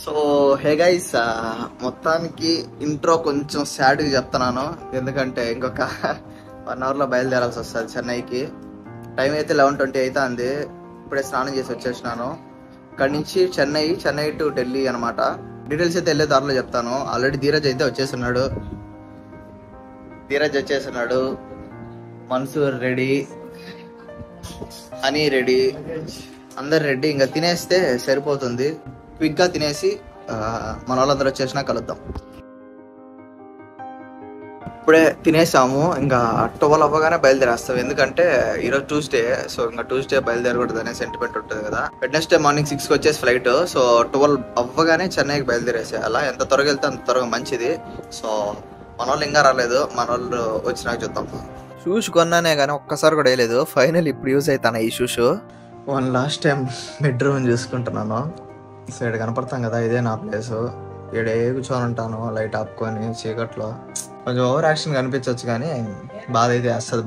So hey guys, మొత్తానికి intro కొంచెం సాడ్గా చెప్తున్నాను. ఎందుకంటే ఇంకొక 1 అవర్లో బయలుదేరాల్సి వస్తుంది చెన్నైకి. టైం అయితే 11:20 అవుతుంది. ఇప్పుడే స్నానం చేసి వచ్చేసినాను. ఇక్కడ నుంచి చెన్నై టు ఢిల్లీ అనమాట. డీటెయిల్స్ అయితే వెళ్ళే దారిలో చెప్తాను. ఆల్రెడీ ధీరజ్ అయితే వచ్చేస్తున్నాడు. మన్సూర్ రెడీ, హనీ రెడీ, అందరు రెడీ. ఇంకా తినేస్తే సరిపోతుంది. క్విక్గా తినేసి మన వాళ్ళందరూ వచ్చేసినా కలుద్దాం. ఇప్పుడే తినేసాము. ఇంకా 12 అవ్వగానే బయలుదేరేస్తాం. ఎందుకంటే ఈరోజు ట్యూస్డే, సో ఇంకా ట్యూస్డే బయలుదేరకూడదు అనే సెంటిమెంట్ ఉంటుంది కదా. వెడ్నెస్డే మార్నింగ్ 6కి వచ్చేసి ఫ్లైట్. సో 12 అవ్వగానే చెన్నైకి బయలుదేరేసేయాలా. ఎంత త్వరగా వెళ్తే అంత త్వరగా మంచిది. సో మన వాళ్ళు ఇంకా రాలేదు, మన వాళ్ళు వచ్చినాక చూద్దాం. షూస్ కొన్నానే కానీ ఒక్కసారి కూడా వేయలేదు. ఫైనల్ ఇప్పుడు యూజ్ అవుతాను ఈ షూస్. లాస్ట్ టైం బెడ్రూమ్ చూసుకుంటున్నాను. సైడ్ కనపడతాం కదా, ఇదే నా ప్లేస్. ఈడే కూర్చొని ఉంటాను లైట్ ఆపుకొని చీకట్లో. కొంచెం ఓవర్ యాక్షన్ కనిపించవచ్చు కానీ బాధ అయితే వేస్తుంది,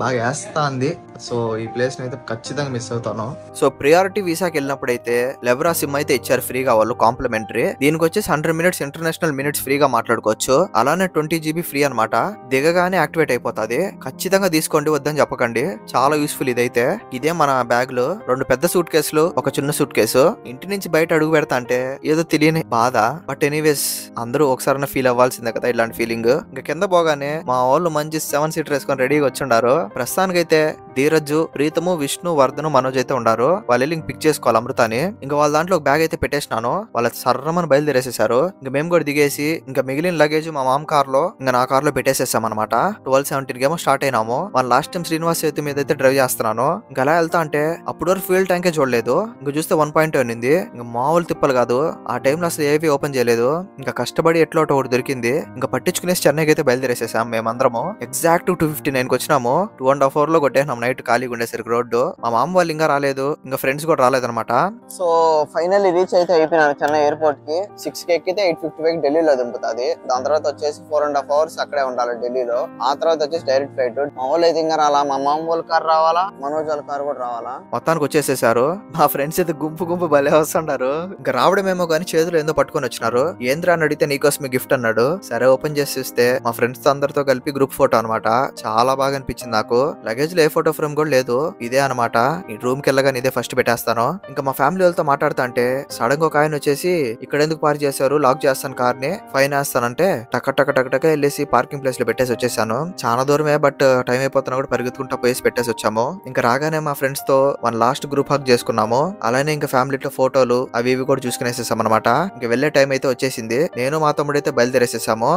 బాగా వేస్తుంది. సో ఈ ప్లేస్ ని అయితే ఖచ్చితంగా మిస్ అవుతాను. సో ప్రియారిటీ వీసాకి వెళ్ళినప్పుడు అయితే లెబ్రా సిమ్ అయితే ఇచ్చారు ఫ్రీగా వాళ్ళు, కాంప్లిమెంటరీ. దీనికి వచ్చేసి 100 minutes ఇంటర్నేషనల్ మినిట్స్ ఫ్రీగా మాట్లాడుకోవచ్చు. అలానే 20 GB ఫ్రీ అనమాట. దిగగానే యాక్టివేట్ అయిపోతుంది. ఖచ్చితంగా తీసుకోండి, వద్దని చెప్పకండి. చాలా యూస్ఫుల్ ఇదైతే. ఇదే మన బ్యాగ్ లో 2 పెద్ద సూట్ కేసులు, ఒక చిన్న సూట్ కేసు. ఇంటి నుంచి బయట అడుగు పెడతా అంటే ఏదో తెలియని బాధ. బట్ ఎనీవేస్ అందరూ ఒకసారి ఫీల్ అవ్వాల్సిందే కదా ఇలాంటి ఫీలింగ్. ఇంకా కింద పోగానే మా వాళ్ళు మంచి 7 సీటర్ వేసుకొని రెడీగా వచ్చిండారు. ప్రస్తుతానికైతే ధీరజ్, ప్రీతము, విష్ణు, వర్ధను, మనోజ్ అయితే ఉండారు. వాళ్ళు వెళ్ళి పిక్ చేసుకోవాలి అమృతాని. ఇంకా వాళ్ళ దాంట్లో ఒక బ్యాగ్ అయితే పెట్టేసినాను. వాళ్ళ సర్రమని బయలుదేరేసేసారు. ఇంకా మేము కూడా దిగేసి ఇంకా మిగిలిన లగేజ్ మా మామ కార్ లో, ఇంకా నా కార్ లో పెట్టేసేసాం అనమాట. 12:17 ఏమో స్టార్ట్ అయినాము. వాళ్ళు లాస్ట్ టైం శ్రీనివాస్ సేతు మీద అయితే డ్రైవ్ చేస్తున్నాను. ఇంకా అలా వెళ్తా అంటే అప్పుడు వరకు ఫ్యూల్ ట్యాంకే చూడలేదు. ఇంకా చూస్తే 1.2 ఉన్నింది. ఇంకా మామూలు తిప్పలు కాదు. ఆ టైంలో అసలు ఏవి ఓపెన్ చేయలేదు. ఇంకా కష్టపడి ఎట్లా ఒకటి దొరికింది. ఇంకా పట్టించుకునేసి చెన్నైకి అయితే బయలుదేరేసేసాం మేమందరము. ఎగ్జాక్ట్ 2:59కి వచ్చినాము. 2.5 hours లో కొట్టేసినాం నైట్ ఖాళీగా ఉండేసరికి రోడ్డు. మా మామ వాళ్ళు ఇంకా రాలేదు, ఇంకా ఫ్రెండ్స్ కూడా రాలేదన్నమాట. సో ఫైనల్లీ రీచ్ అయితే అయిపోయినాను చెన్నై ఎయిర్పోర్ట్ కి. 6కి ఎక్కితే 8:55 ఢిల్లీలో దింపుతుంది. దాని తర్వాత వచ్చేసి 4.5 hours అక్కడే ఉండాలి ఢిల్లీలో. ఆ తర్వాత వచ్చేసి డైరెక్ట్ ఫ్లైట్. మా వాళ్ళు అయితే ఇంకా రాలా. మా మామ వాళ్ళ కార్ రావాలా, మనోజ్ వాళ్ళ కార్ కూడా రావాలా. మొత్తానికి వచ్చేసేసారు. మా ఫ్రెండ్స్ అయితే గుంపు భలే వస్తున్నారు. ఇంకా రావడమేమో కానీ చేతులు ఏందో పట్టుకొని వచ్చినారు. ఏంద్రా అని అడిగితే నీకోసమే గిఫ్ట్ అన్నాడు. సరే ఓపెన్ చేసి చూస్తే మా ఫ్రెండ్స్ తో అందరితో కలిపి గ్రూప్ ఫోటో అనమాట. చాలా బాగా అనిపించింది నాకు. లగేజ్ లో ఏ ఫోటో ఫ్రేమ్ కూడా లేదు. ఇదే అనమాట. ఈ రూమ్ కి వెళ్ళగానే ఇదే ఫస్ట్ పెట్టేస్తాను. ఇంకా మా ఫ్యామిలీ వాళ్ళతో మాట్లాడుతా అంటే సడన్ గా ఒక ఆయన వచ్చేసి ఇక్కడ ఎందుకు పార్క్ చేశారు, లాక్ చేస్తాను కార్ ని, ఫైన్ వేస్తానంటే టక వెళ్ళేసి పార్కింగ్ ప్లేస్ లో పెట్టేసి వచ్చేసాను. చాలా దూరమే, బట్ టైం అయిపోతున్నా కూడా పరిగెత్తుకుంటా పోయేసి పెట్టేసి వచ్చాము. ఇంకా రాగానే మా ఫ్రెండ్స్ తో మన లాస్ట్ గ్రూప్ హగ్ చేసుకున్నాము. అలానే ఇంకా ఫ్యామిలీతో ఫోటోలు అవి ఇవి కూడా చూసుకునేసేసాం అనమాట. ఇంకా వెళ్లే టైం అయితే వచ్చేసింది. నేను మా తమ్ముడు అయితే బయలుదేరేసేసాము.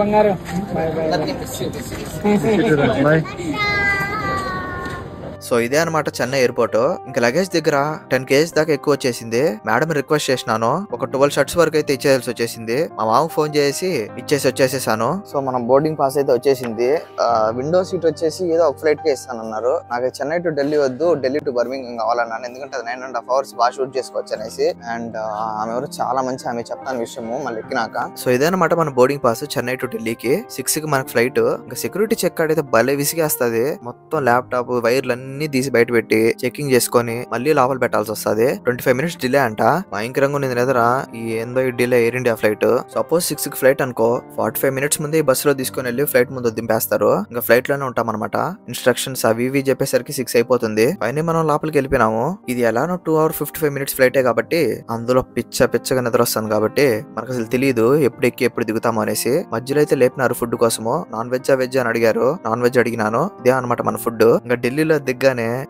బంగారు సో ఇదే అనమాట చెన్నై ఎయిర్పోర్ట్. ఇంకా లగేజ్ దగ్గర 10 kg దాకా ఎక్కువ వచ్చేసింది. మేడం రిక్వెస్ట్ చేసినాను. ఒక 12 shirts వరకు అయితే ఇచ్చేయాల్సి వచ్చేసింది. మా మామకు ఫోన్ చేసి ఇచ్చేసి వచ్చేసేసాను. సో మనం బోర్డింగ్ పాస్ అయితే వచ్చేసింది. విండో సీట్ వచ్చేసి ఏదో ఒక ఫ్లైట్ కే ఇస్తానన్నారు. నాకు చెన్నై టు ఢిల్లీ వద్దు, ఢిల్లీ టు బర్మింగ్హామ్ కావాలన్నాను. ఎందుకంటే 9.5 hours బాగా షూట్ చేసుకోవచ్చు అనేసి. అండ్ ఆమె ఎవరు చాలా మంచి ఆమె, చెప్తాను విషయము మళ్ళీ ఎక్కినాక. సో ఇదేనమాట మన బోర్డింగ్ పాస్ చెన్నై టు ఢిల్లీకి. 6కి మనకు ఫ్లైట్. ఇంకా సెక్యూరిటీ చెక్ అయితే భలే విసిగేస్తుంది. మొత్తం ల్యాప్టాప్ వైర్లు అన్ని తీసి బయట పెట్టి చెకింగ్ చేసుకొని మళ్ళీ లోపల పెట్టాల్సి వస్తుంది. 25 minutes డిలే అంట. భయంకరంగా ఉంది ఎదురా ఈ ఏందో ఈ delay air India flight. Suppose 6కి ఫ్లైట్ అనుకో, 45 minutes ముందే ఈ బస్ లో తీసుకుని వెళ్ళి ఫ్లైట్ ముందు దింపేస్తారు. ఇంకా ఫ్లైట్ లోనే ఉంటాం అనమాట. ఇన్స్ట్రక్షన్స్ అవి ఇవి చెప్పేసరికి 6 అయిపోతుంది. పైన మనం లోపలికి వెళ్ళిపోయినాము. ఇది ఎలానో 2 hours 55 minutes ఫ్లైటే కాబట్టి అందులో పిచ్చగా నిద్ర వస్తుంది కాబట్టి మనకు అసలు తెలియదు ఎప్పుడు ఎక్కి ఎప్పుడు దిగుతాము అనేసి. మధ్యలో అయితే లేపినారు ఫుడ్ కోసము. నాన్ వెజ్ అని అడిగారు. నాన్ వెజ్ అడిగినాను. ఇదే అనమాట మన ఫుడ్. ఇంకా ఢిల్లీలో దిగ్గానే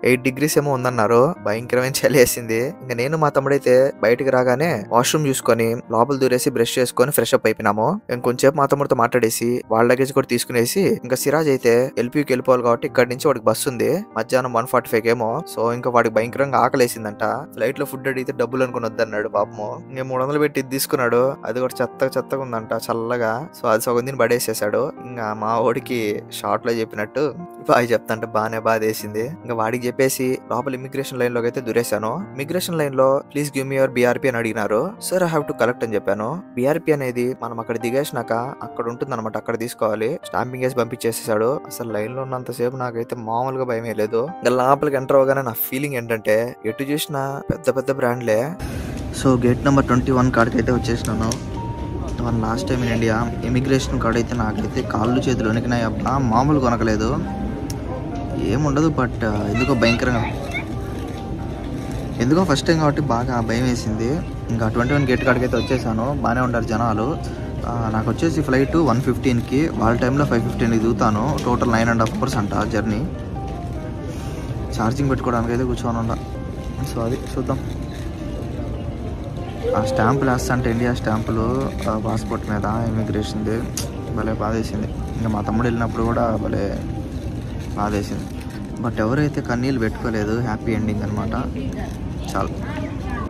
8 degrees ఏమో ఉందన్నారు. భయంకరమైన చలి వేసింది. ఇంకా నేను మా తమ్ముడైతే బయటకు రాగానే వాష్రూమ్ చూసుకొని లోపల దూరేసి బ్రష్ చేసుకొని ఫ్రెష్ అప్ అయిపోయినాము. ఇంకొంచెంసేపు మా తమ్ముడితో మాట్లాడేసి వాళ్ళ లగేజ్ కూడా తీసుకునేసి ఇంకా సిరాజ్ అయితే ఎల్పీకి వెళ్ళిపోవాలి కాబట్టి ఇక్కడ నుంచి వాడికి బస్సు ఉంది మధ్యాహ్నం 1:45 ఏమో. సో ఇంకా వాడికి భయంకరంగా ఆకలేసిందంట. ఫ్లైట్ లో ఫుడ్ అడిగితే డబ్బులు అనుకుని వద్దన్నాడు పాపము. ఇంకా 300 పెట్టి తీసుకున్నాడు. అది కూడా చెత్తగా ఉందంట చల్లగా. సో అది సగం దీన్ని పడేసేసాడు. ఇంకా మా వాడికి షార్ట్ లో చెప్పినట్టు బాగా చెప్తాంటే బాగా వేసింది. ఇంకా వాడికి చెప్పేసి లోపల ఇమిగ్రేషన్ లైన్ లోకి అయితే దూరేశాను. ఇమిగ్రేషన్ లైన్ లో please give me your BRP అని అడిగినారు. Sir I have to collect అని చెప్పాను. BRP అనేది మనం అక్కడ దిగేసినాక అక్కడ ఉంటుంది అనమాట, అక్కడ తీసుకోవాలి. స్టాంపింగ్ వేసి పంపించేసేసాడు. అసలు లైన్ లో ఉన్నంత సేపు నాకైతే మామూలుగా భయమే లేదు. ఇంకా లోపలికి ఎంటర్ అవగానే నా ఫీలింగ్ ఏంటంటే ఎటు చూసినా పెద్ద పెద్ద బ్రాండ్లే. సో గేట్ నెంబర్ 21 కాడికి అయితే వచ్చేసినాను. Last time in India immigration card అయితే నాకైతే కాళ్ళు చేతులు వణికినాయి అబ్బా, మామూలు కొనకలేదు. ఏముండదు బట్ ఎందుకో భయంకరంగా, ఎందుకో ఫస్ట్ టైం కాబట్టి బాగా భయం వేసింది. ఇంకా 21 గేట్ కాడికి అయితే వచ్చేసాను. బాగానే ఉంటారు జనాలు. నాకు వచ్చేసి ఫ్లైట్ 1:15కి, వాళ్ళ టైంలో 5:15కి దిగుతాను. టోటల్ 9.5 hours అంట జర్నీ. ఛార్జింగ్ పెట్టుకోవడానికి అయితే కూర్చొని ఉండ. సో అది చూద్దాం. ఆ స్టాంపులు వేస్తా అంటే ఇండియా స్టాంపులు పాస్పోర్ట్ మీద ఇమిగ్రేషన్ది భలే బాధేసింది. ఇంకా మా తమ్ముడు వెళ్ళినప్పుడు కూడా భలే బాధేసింది. బట్ ఎవరైతే కన్నీళ్ళు పెట్టుకోలేదు, హ్యాపీ ఎండింగ్ అనమాట. చాలు.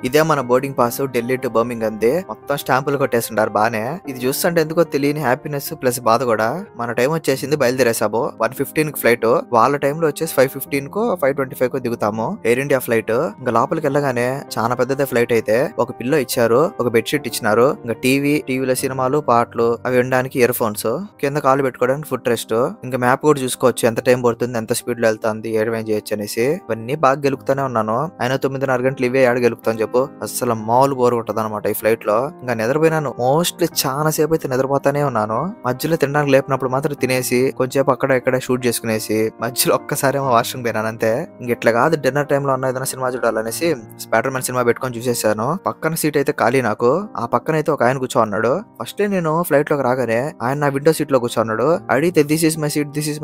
ఇదే మన boarding pass Delhi to Birmingham అంతే. మొత్తం స్టాంపులు కొట్టేస్తుంటారు బానే. ఇది చూస్తుంటే ఎందుకో తెలియని హ్యాపీనెస్ ప్లస్ బాధ కూడా. మన టైం వచ్చేసింది, బయలుదేరేసాము 1:15కి ఫ్లైట్. వాళ్ళ టైంలో వచ్చేసి 5:15కో 5:25కో దిగుతాము. Air India flight. ఇంకా లోపలికి వెళ్ళగానే చాలా పెద్దదే ఫ్లైట్ అయితే. ఒక పిల్లో ఇచ్చారు, ఒక బెడ్షీట్ ఇచ్చినారు, ఇంకా టీవీలో సినిమాలు పాటలు అవి వినడానికి ఇయర్ ఫోన్స్, కింద కాలు పెట్టుకోవడానికి ఫుట్ రెస్ట్, ఇంకా మ్యాప్ కూడా చూసుకోవచ్చు ఎంత టైం పడుతుంది, ఎంత స్పీడ్ లో వెళ్తుంది, ఏడమేం చేయొచ్చు అనేసి. ఇవన్నీ బాగా గెలుపుతానే ఉన్నాను. ఆయన 9:30 గంటలు ఇవే ఆడ గెలుపుతాను చెప్పు. అసలు మామూలు బోర్ ఉంటది అనమాట ఈ ఫ్లైట్ లో. ఇంకా నిద్రపోయినాను. మోస్ట్లీ చాలా సేపు అయితే నిద్రపోతానే ఉన్నాను. మధ్యలో తినడానికి లేపినప్పుడు మాత్రం తినేసి కొంచెంసేపు అక్కడ ఇక్కడ షూట్ చేసుకునేసి మధ్యలో ఒక్కసారి వాష్రూమ్ పోయినాను అంతే. ఇంక ఇట్లా కాదు, డిన్నర్ టైమ్ లో ఉన్న ఏదైనా సినిమా చూడాలనేసి స్పైడర్ మ్యాన్ సినిమా పెట్టుకొని చూసేసాను. పక్కన సీట్ అయితే ఖాళీ నాకు. ఆ పక్కన అయితే ఒక ఆయన కూర్చోన్నాడు. ఫస్ట్ నేను ఫ్లైట్ లోకి రాగానే ఆయన నా విండో సీట్ లో కూర్చోన్నాడు. అడిగితే దిస్ ఇస్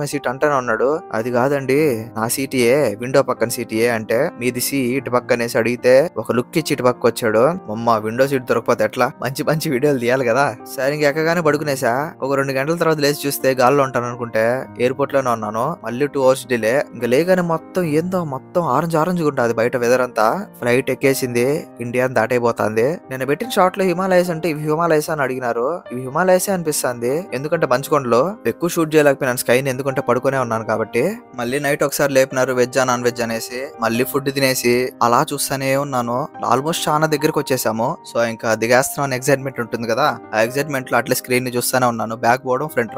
మై సీట్ అంటానే ఉన్నాడు. అది కాదండి నా సీటే, విండో పక్కన సీటే అంటే మీది సీట్ పక్కనేసి అడిగితే ఒక లుక్ ఇచ్చి ఇటు పక్క వచ్చాడు. మమ్మ విండో సీట్ దొరకపోతే ఎట్లా, మంచి మంచి వీడియోలు తీయాలి కదా. సరే ఇంక ఎక్కగానే పడుకునేసా. ఒక 2 గంటల తర్వాత లేచి చూస్తే గాల్లో ఉంటాను అనుకుంటే ఎయిర్పోర్ట్ లోనే ఉన్నాను. మళ్ళీ 2 hours డిలే. ఇంకా లేగానే మొత్తం ఏందో మొత్తం ఆరెంజ్ ఉంటుంది బయట వెదర్ అంతా. ఫ్లైట్ ఎక్కేసింది, ఇండియా దాటైపోతుంది. నేను పెట్టిన షార్ట్ లో హిమాలయస్ అంటే ఇవి హిమాలయస్ అని అడిగినారు. ఇవి హిమాలయసే అనిపిస్తుంది, ఎందుకంటే మంచుకొండలో ఎక్కువ షూట్ చేయలేకపోయినాను స్కైని, ఎందుకంటే పడుకునే ఉన్నాను కాబట్టి. మళ్ళీ నైట్ ఒకసారి లేపినారు వెజ్ నాన్ వెజ్ అనేసి. మళ్ళీ ఫుడ్ తినేసి అలా చూస్తానే ఉన్నాను. ఆల్మోస్ట్ చాలా దగ్గరకు వచ్చేసాము. సో ఇంకా దిగేస్తున్నాం అని ఎక్సైట్మెంట్ ఉంటుంది కదా, ఆ ఎక్సైట్మెంట్ లో అట్లా స్క్రీన్ ని చూస్తానే ఉన్నాను. బ్యాక్ పోవడం ఫ్రంట్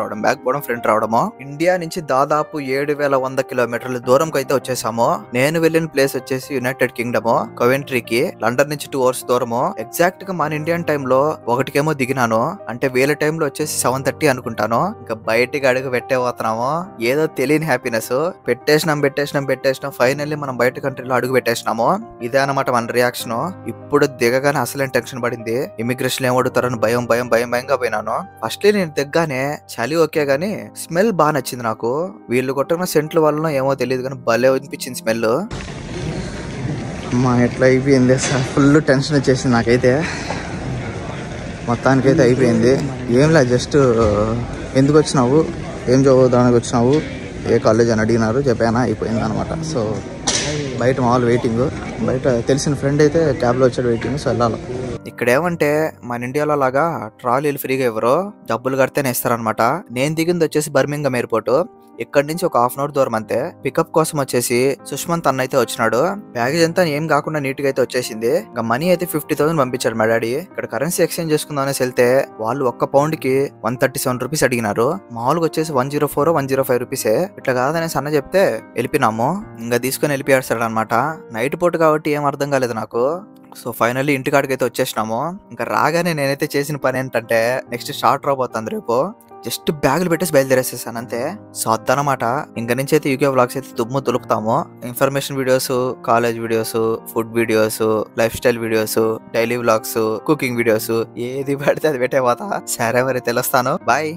రావడము. ఇండియా నుంచి దాదాపు 7,100 కిలోమీటర్ల దూరం అయితే వచ్చేసాము. నేను వెళ్ళిన ప్లేస్ వచ్చేసి యునైటెడ్ కింగ్డమ్ కవెంట్రీకి. లండన్ నుంచి 2 hours దూరము. ఎగ్జాక్ట్ గా మన ఇండియన్ టైమ్ లో 1కేమో దిగినాను. అంటే వీళ్ళ టైంలో వచ్చేసి 7:30 అనుకుంటాను. ఇంకా బయటికి అడుగు పెట్టేపోతున్నాము. ఏదో తెలియని హ్యాపీనెస్. పెట్టేసినాం ఫైనల్లీ మనం బయట కంట్రీలో అడుగు పెట్టేసినాము. ఇదే అనమాట మన రియాక్షన్. ఇప్పుడు దిగగానే అసలేం టెన్షన్ పడింది. ఇమిగ్రేషన్ ఏం అడుగుతారని భయంగా పోయినాను. ఫస్ట్ నేను దిగ్గానే చలి ఓకే గానీ స్మెల్ బాగా నచ్చింది నాకు. వీళ్ళు కొట్టుకున్న సెంట్ల వల్ల ఏమో తెలియదు కానీ భలే అనిపించింది స్మెల్. ఎట్లా అయిపోయింది సార్, ఫుల్ టెన్షన్ వచ్చేసింది నాకైతే. మొత్తానికైతే అయిపోయింది. ఏంలా జస్ట్ ఎందుకు వచ్చినావు, ఏం చదువుదానికి వచ్చినావు, ఏ కాలేజ్ అని అడిగినారు, చెప్పానా, అయిపోయింది అనమాట. సో బయట మామూలు వెయిటింగ్. బయట తెలిసిన ఫ్రెండ్ అయితే క్యాబ్లో వచ్చాడు వెయిటింగ్. సో వెళ్ళాలి. ఇక్కడ ఏమంటే మన ఇండియాలో లాగా ట్రాలీలు ఫ్రీగా ఇవ్వరు, డబ్బులు కడితేనే ఇస్తారనమాట. నేను దిగింది వచ్చేసి బర్మింగ్హామ్ ఎయిర్పోర్ట్. ఇక్కడ నుంచి ఒక 1/2 hour దూరం అంతే. పికప్ కోసం వచ్చేసి సుష్మంత్ అన్న అయితే వచ్చినాడు. ప్యాకేజ్ అంతా ఏం కాకుండా నీట్ గా అయితే వచ్చేసింది. ఇంకా మనీ అయితే 50,000 పంపించాడు మా డాడీ. ఇక్కడ కరెన్సీ ఎక్స్చేంజ్ చేసుకుందాం అనేసి వెళ్తే వాళ్ళు 1 pound కి 137 రూపీస్ అడిగినారు. మామూలుగా వచ్చేసి 104 105 రూపీసే. ఇట్లా కాదనేసి అన్న చెప్తే వెళ్ళిపోయినాము. ఇంకా తీసుకొని వెళ్ళిపోయాడు అనమాట. నైట్ పూట కాబట్టి ఏం అర్థం కాలేదు నాకు. సో ఫైనల్లీ ఇంటికాడికి అయితే వచ్చేసినాము. ఇంకా రాగానే నేనైతే చేసిన పని ఏంటంటే నెక్స్ట్ స్టార్ట్ రాబోతుంది రేపు. జస్ట్ బ్యాగులు పెట్టేసి బయలుదేరేసేసాను అంతే. సో అదనమాట. ఇంక నుంచి అయితే యూకే వ్లాగ్స్ అయితే దులుపుతాము. Information videos, college videos, food videos, lifestyle videos, daily vlogs, cooking videos, ఏది పడితే అది పెట్టే పోతా. సరే మరి తెలుస్తాను. బాయ్.